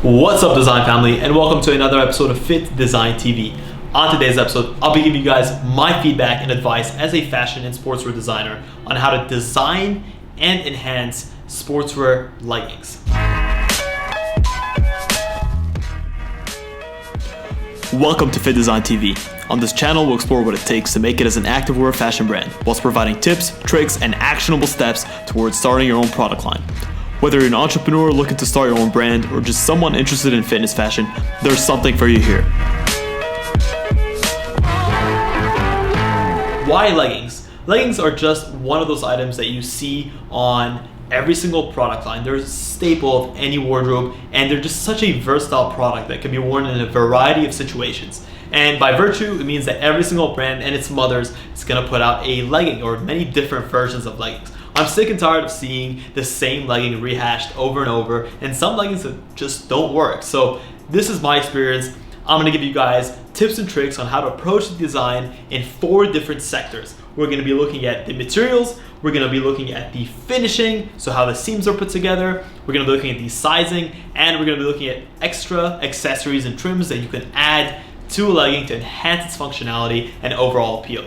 What's up, design family, and welcome to another episode of FittDesign TV. On today's episode, I'll be giving you guys my feedback and advice as a fashion and sportswear designer on how to design and enhance sportswear leggings. Welcome to FittDesign TV. On this channel, we'll explore what it takes to make it as an activewear fashion brand, whilst providing tips, tricks, and actionable steps towards starting your own product line. Whether you're an entrepreneur looking to start your own brand or just someone interested in fitness fashion, there's something for you here. Why leggings? Leggings are just one of those items that you see on every single product line. They're a staple of any wardrobe, and they're just such a versatile product that can be worn in a variety of situations. And by virtue, it means that every single brand and its mothers is going to put out a legging or many different versions of leggings. I'm sick and tired of seeing the same legging rehashed over and over, and some leggings that just don't work. So this is my experience. I'm gonna give you guys tips and tricks on how to approach the design in 4 different sectors. We're gonna be looking at the materials, we're gonna be looking at the finishing, so how the seams are put together, we're gonna be looking at the sizing, and we're gonna be looking at extra accessories and trims that you can add to a legging to enhance its functionality and overall appeal.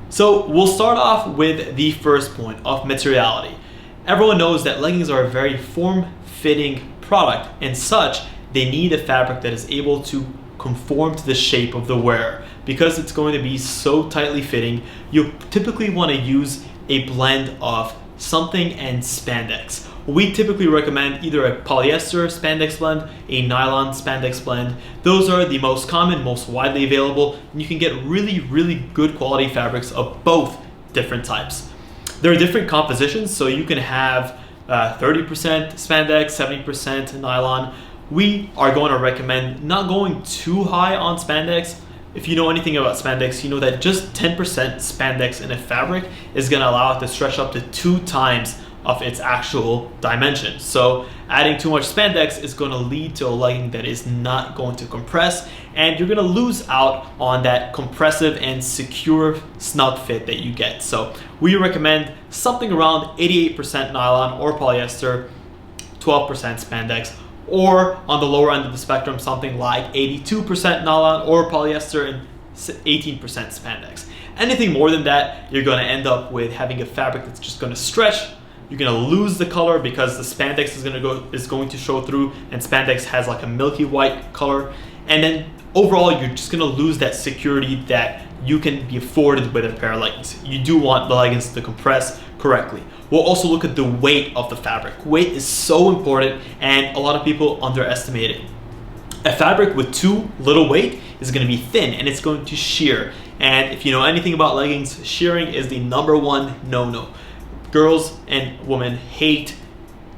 So we'll start off with the first point of materiality. Everyone knows that leggings are a very form-fitting product, and such, they need a fabric that is able to conform to the shape of the wearer. Because it's going to be so tightly fitting, you typically want to use a blend of something and spandex. We typically recommend either a polyester spandex blend, a nylon spandex blend. Those are the most common, most widely available, and you can get really good quality fabrics of both different types. There are different compositions, so you can have 30% spandex, 70% nylon. We are going to recommend not going too high on spandex. If you know anything about spandex, you know that just 10% spandex in a fabric is going to allow it to stretch up to 2 times of its actual dimension. So adding too much spandex is going to lead to a legging that is not going to compress, and you're going to lose out on that compressive and secure snug fit that you get. So we recommend something around 88% nylon or polyester, 12% spandex, or on the lower end of the spectrum, something like 82% nylon or polyester and 18% spandex. Anything more than that, you're going to end up with having a fabric that's just going to stretch. You're going to lose the color because the spandex is going to show through, and spandex has like a milky white color. And then overall, you're just going to lose that security that you can be afforded with a pair of leggings. You do want the leggings to compress correctly. We'll also look at the weight of the fabric. Weight is so important, and a lot of people underestimate it. A fabric with too little weight is going to be thin, and it's going to shear. And if you know anything about leggings, shearing is the #1 no-no. Girls and women hate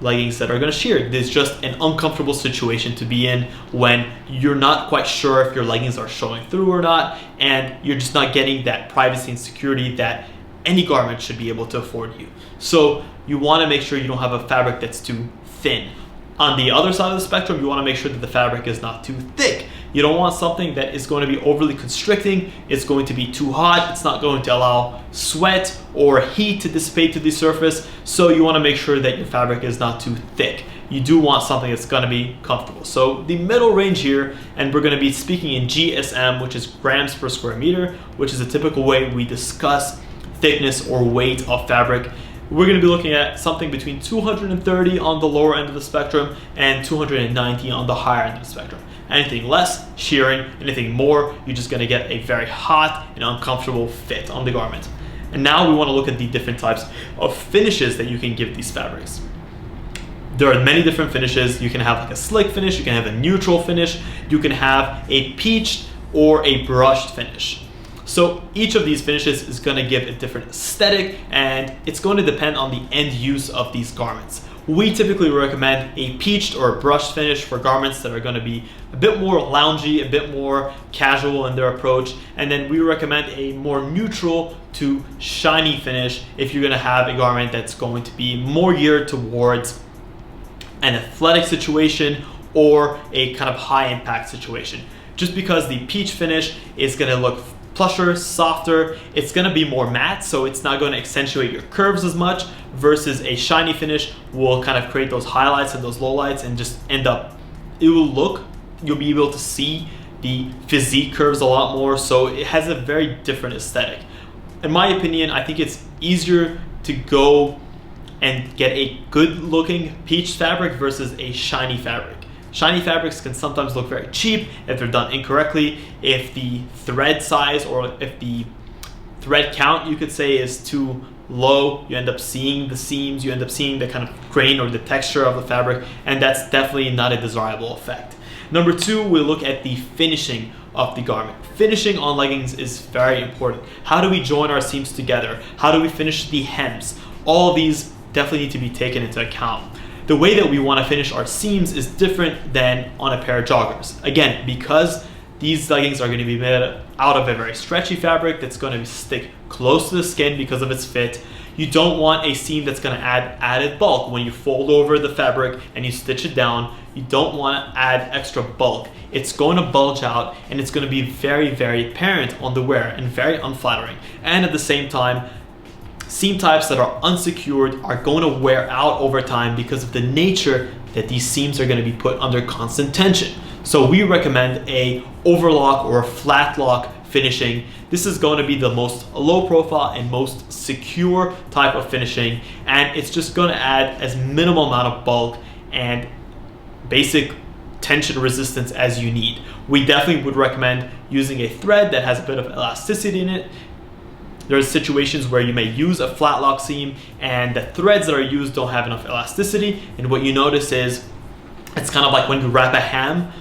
leggings that are going to shear. It's just an uncomfortable situation to be in when you're not quite sure if your leggings are showing through or not, and you're just not getting that privacy and security that any garment should be able to afford you. So you want to make sure you don't have a fabric that's too thin. On the other side of the spectrum, you want to make sure that the fabric is not too thick. You don't want something that is going to be overly constricting. It's going to be too hot. It's not going to allow sweat or heat to dissipate to the surface. So you want to make sure that your fabric is not too thick. You do want something that's going to be comfortable. So the middle range here, and we're going to be speaking in GSM, which is grams per square meter, which is a typical way we discuss thickness or weight of fabric. We're going to be looking at something between 230 on the lower end of the spectrum and 290 on the higher end of the spectrum. Anything less, shearing. Anything more, you're just going to get a very hot and uncomfortable fit on the garment. And now we want to look at the different types of finishes that you can give these fabrics. There are many different finishes. You can have like a slick finish, you can have a neutral finish, you can have a peached or a brushed finish. So each of these finishes is going to give a different aesthetic, and it's going to depend on the end use of these garments. We typically recommend a peached or a brushed finish for garments that are going to be a bit more loungy, a bit more casual in their approach, and then we recommend a more neutral to shiny finish if you're going to have a garment that's going to be more geared towards an athletic situation or a kind of high impact situation. Just because the peach finish is going to look plusher, softer. It's going to be more matte, so it's not going to accentuate your curves as much, versus a shiny finish will kind of create those highlights and those lowlights and just end up, you'll be able to see the physique curves a lot more, so it has a very different aesthetic. In my opinion, I think it's easier to go and get a good looking peach fabric versus a shiny fabric. Shiny fabrics can sometimes look very cheap if they're done incorrectly. If the thread size or if the thread count, you could say, is too low, you end up seeing the seams, you end up seeing the kind of grain or the texture of the fabric, and that's definitely not a desirable effect. Number two, we look at the finishing of the garment. Finishing on leggings is very important. How do we join our seams together? How do we finish the hems? All of these definitely need to be taken into account. The way that we want to finish our seams is different than on a pair of joggers. Again, because these leggings are going to be made out of a very stretchy fabric that's going to stick close to the skin because of its fit, you don't want a seam that's going to add added bulk. When you fold over the fabric and you stitch it down, you don't want to add extra bulk. It's going to bulge out and it's going to be very, very apparent on the wear and very unflattering. And at the same time, seam types that are unsecured are going to wear out over time because of the nature that these seams are going to be put under constant tension. So we recommend a overlock or a flat lock finishing. This is going to be the most low profile and most secure type of finishing, and it's just going to add as minimal amount of bulk and basic tension resistance as you need. We definitely would recommend using a thread that has a bit of elasticity in it. There's situations where you may use a flat lock seam and the threads that are used don't have enough elasticity, and what you notice is it's kind of like when you wrap a ham,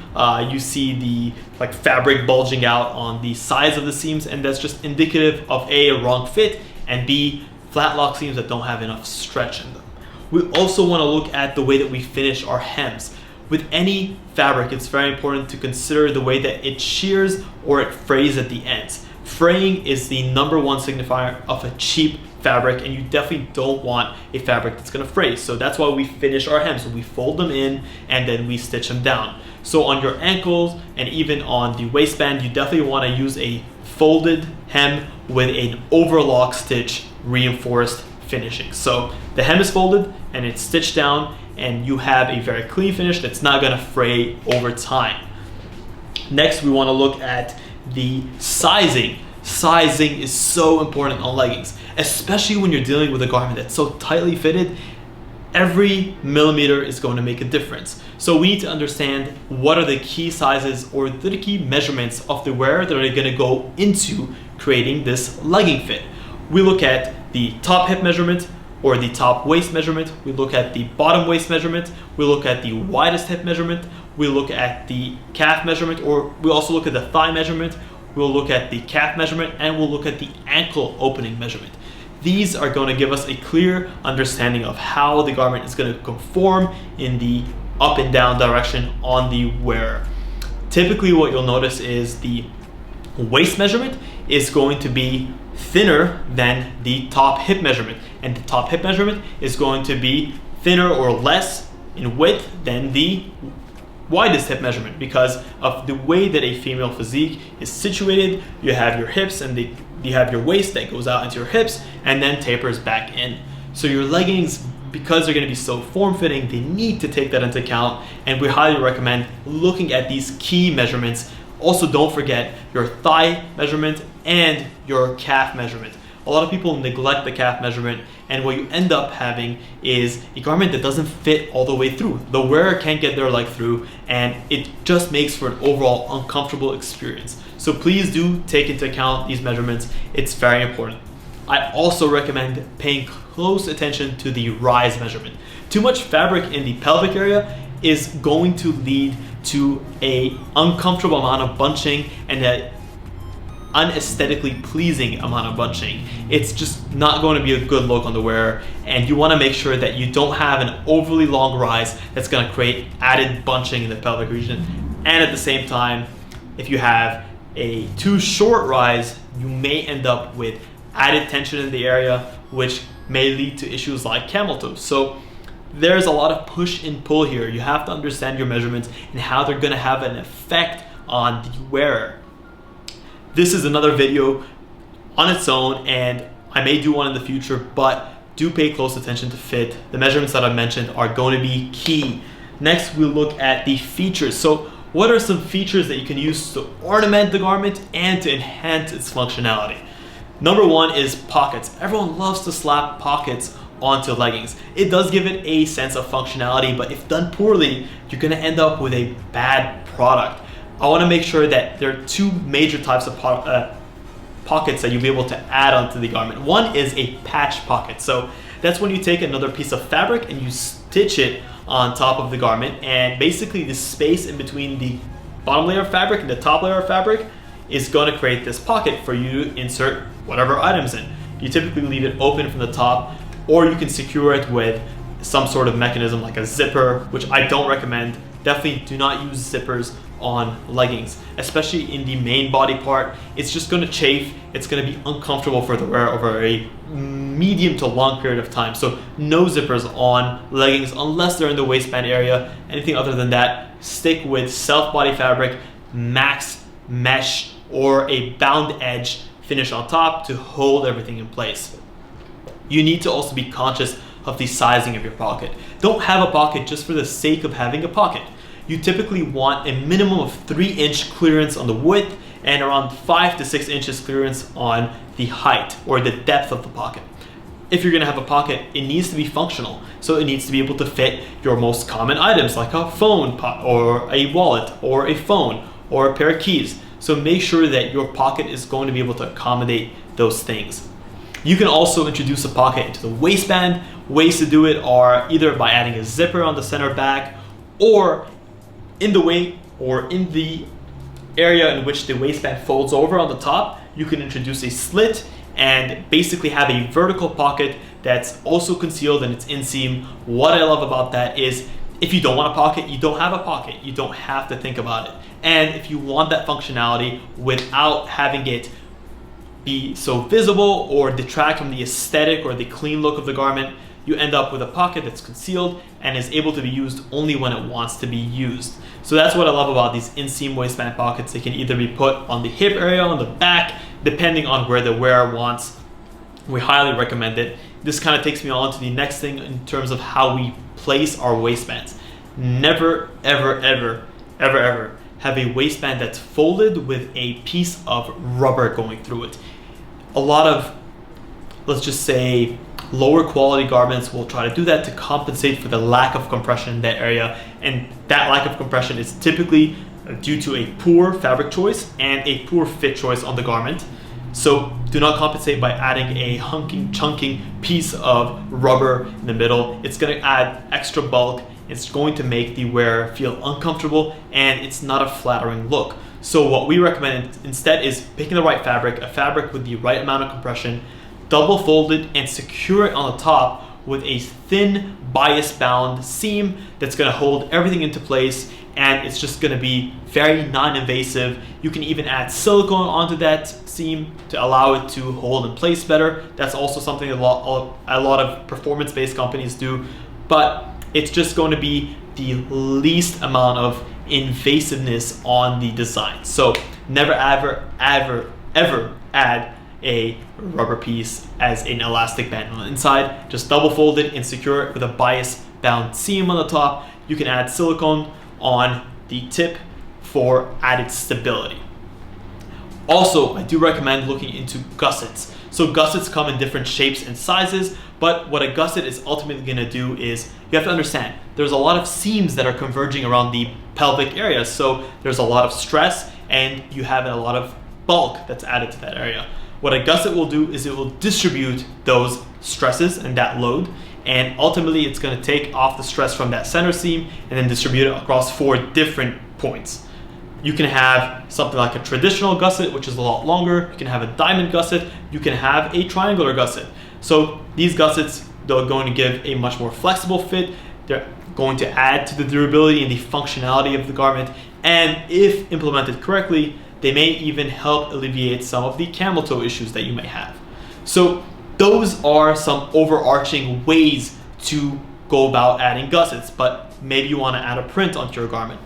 you see the fabric bulging out on the sides of the seams, and that's just indicative of A, a wrong fit, and B, flat lock seams that don't have enough stretch in them. We also want to look at the way that we finish our hems. With any fabric, it's very important to consider the way that it shears or it frays at the ends. Fraying is the number one signifier of a cheap fabric, and you definitely don't want a fabric that's going to fray. So that's why we finish our hems. So we fold them in and then we stitch them down. So on your ankles and even on the waistband, you definitely want to use a folded hem with an overlock stitch reinforced finishing. So the hem is folded and it's stitched down, and you have a very clean finish that's not going to fray over time. Next, we want to look at the sizing. Sizing is so important on leggings, especially when you're dealing with a garment that's so tightly fitted. Every millimeter is going to make a difference. So we need to understand what are the key sizes or the key measurements of the wearer that are going to go into creating this legging fit. We look at the top hip measurement or the top waist measurement. We look at the bottom waist measurement. We look at the widest hip measurement. We look at the calf measurement, or we also look at the thigh measurement. We'll look at the calf measurement, and we'll look at the ankle opening measurement. These are going to give us a clear understanding of how the garment is going to conform in the up and down direction on the wearer. Typically what you'll notice is the waist measurement is going to be thinner than the top hip measurement, and the top hip measurement is going to be thinner or less in width than the widest hip measurement because of the way that a female physique is situated. You have your hips and you have your waist that goes out into your hips and then tapers back in. So your leggings, because they're going to be so form-fitting, they need to take that into account, and we highly recommend looking at these key measurements. Also, don't forget your thigh measurement and your calf measurement. A lot of people neglect the calf measurement, and what you end up having is a garment that doesn't fit all the way through. The wearer can't get their leg through, and it just makes for an overall uncomfortable experience. So please do take into account these measurements. It's very important. I also recommend paying close attention to the rise measurement. Too much fabric in the pelvic area is going to lead to an uncomfortable amount of bunching and an unesthetically pleasing amount of bunching. It's just not going to be a good look on the wearer, and you want to make sure that you don't have an overly long rise that's going to create added bunching in the pelvic region. And at the same time, if you have a too short rise, you may end up with added tension in the area, which may lead to issues like camel toe. So there's a lot of push and pull here. You have to understand your measurements and how they're going to have an effect on the wearer. This is another video on its own, and I may do one in the future, but do pay close attention to fit. The measurements that I mentioned are going to be key. Next, we'll look at the features. So what are some features that you can use to ornament the garment and to enhance its functionality? Number one is pockets. Everyone loves to slap pockets onto leggings. It does give it a sense of functionality, but if done poorly, you're gonna end up with a bad product. I wanna make sure that there are two major types of pockets that you'll be able to add onto the garment. One is a patch pocket. So that's when you take another piece of fabric and you stitch it on top of the garment, and basically the space in between the bottom layer of fabric and the top layer of fabric is going to create this pocket for you to insert whatever items in. You typically leave it open from the top, or you can secure it with some sort of mechanism like a zipper, which I don't recommend. Definitely do not use zippers on leggings, especially in the main body part. It's just going to chafe. It's going to be uncomfortable for the wearer over a medium to long period of time. So no zippers on leggings unless they're in the waistband area. Anything other than that, stick with self body fabric, max mesh, or a bound edge finish on top to hold everything in place. You need to also be conscious of the sizing of your pocket. Don't have a pocket just for the sake of having a pocket. You typically want a minimum of 3-inch clearance on the width and around 5 to 6 inches clearance on the height or the depth of the pocket. If you're gonna have a pocket, it needs to be functional. So it needs to be able to fit your most common items like a phone or a wallet or a phone or a pair of keys. So make sure that your pocket is going to be able to accommodate those things. You can also introduce a pocket into the waistband. Ways to do it are either by adding a zipper on the center back, or in the area in which the waistband folds over on the top, you can introduce a slit and basically have a vertical pocket that's also concealed in its inseam. What I love about that is if you don't want a pocket, you don't have a pocket. You don't have to think about it. And if you want that functionality without having it be so visible or detract from the aesthetic or the clean look of the garment, you end up with a pocket that's concealed and is able to be used only when it wants to be used. So that's what I love about these inseam waistband pockets. They can either be put on the hip area, on the back, depending on where the wearer wants. We highly recommend it. This kind of takes me on to the next thing in terms of how we place our waistbands. Never, ever, ever, ever, ever have a waistband that's folded with a piece of rubber going through it. A lot of, let's just say, lower quality garments will try to do that to compensate for the lack of compression in that area, and that lack of compression is typically due to a poor fabric choice and a poor fit choice on the garment. So do not compensate by adding a chunking piece of rubber in the middle. It's going to add extra bulk. It's going to make the wearer feel uncomfortable, and it's not a flattering look. So what we recommend instead is picking the right fabric, a fabric with the right amount of compression, double fold it and secure it on the top with a thin bias bound seam that's going to hold everything into place, and it's just going to be very non-invasive. You can even add silicone onto that seam to allow it to hold in place better. That's also something a lot of performance-based companies do, but it's just going to be the least amount of invasiveness on the design. So never ever add a rubber piece as an elastic band on the inside. Just double fold it and secure it with a bias bound seam on the top. You can add silicone on the tip for added stability. Also, I do recommend looking into gussets. So gussets come in different shapes and sizes, but what a gusset is ultimately going to do is, you have to understand, there's a lot of seams that are converging around the pelvic area, so there's a lot of stress and you have a lot of bulk that's added to that area. What a gusset will do is it will distribute those stresses and that load, and ultimately it's going to take off the stress from that center seam and then distribute it across 4 different points. You can have something like a traditional gusset, which is a lot longer. You can have a diamond gusset. You can have a triangular gusset. So these gussets, they're going to give a much more flexible fit. They're going to add to the durability and the functionality of the garment. And if implemented correctly, they may even help alleviate some of the camel toe issues that you may have. So those are some overarching ways to go about adding gussets, but maybe you want to add a print onto your garment.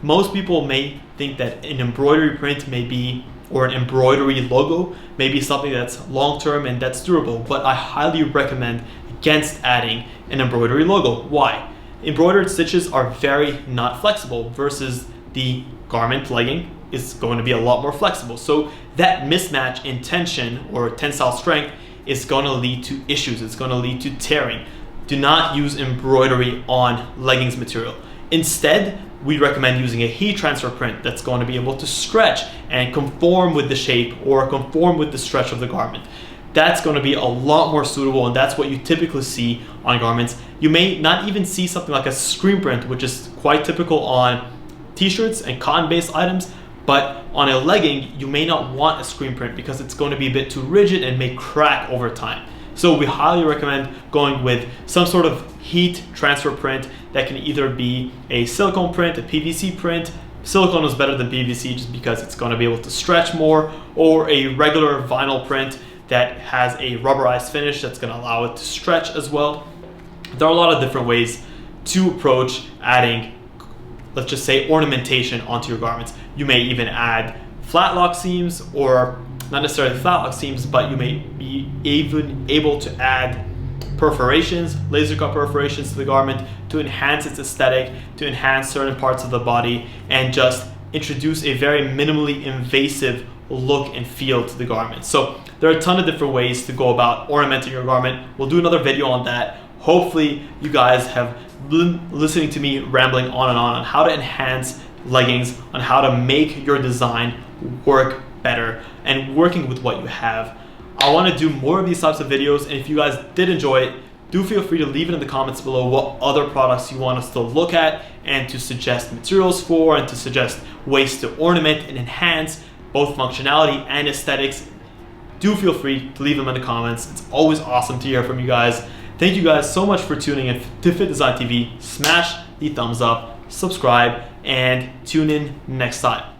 Most people may think that an embroidery print may be or an embroidery logo may be something that's long-term and that's durable, but I highly recommend against adding an embroidery logo. Why? Embroidered stitches are very not flexible versus the garment legging is going to be a lot more flexible. So that mismatch in tension or tensile strength is going to lead to issues. It's going to lead to tearing. Do not use embroidery on leggings material. Instead, we recommend using a heat transfer print that's going to be able to stretch and conform with the shape or conform with the stretch of the garment. That's going to be a lot more suitable, and that's what you typically see on garments. You may not even see something like a screen print, which is quite typical on t-shirts and cotton-based items, but on a legging, you may not want a screen print because it's going to be a bit too rigid and may crack over time. So we highly recommend going with some sort of heat transfer print that can either be a silicone print, a PVC print. Silicone is better than PVC just because it's going to be able to stretch more, or a regular vinyl print that has a rubberized finish that's going to allow it to stretch as well. There are a lot of different ways to approach adding, let's just say, ornamentation onto your garments. You may even add flat lock seams, or not necessarily flat lock seams, but you may be even able to add perforations, laser cut perforations to the garment to enhance its aesthetic, to enhance certain parts of the body, and just introduce a very minimally invasive look and feel to the garment. So there are a ton of different ways to go about ornamenting your garment. We'll do another video on that. Hopefully you guys have been listening to me rambling on how to enhance leggings, on how to make your design work better and working with what you have. I want to do more of these types of videos, and if you guys did enjoy it, do feel free to leave it in the comments below what other products you want us to look at and to suggest materials for, and to suggest ways to ornament and enhance both functionality and aesthetics. Do feel free to leave them in the comments. It's always awesome to hear from you guys. Thank you guys so much for tuning in to FittDesign TV. Smash the thumbs up, subscribe, and tune in next time.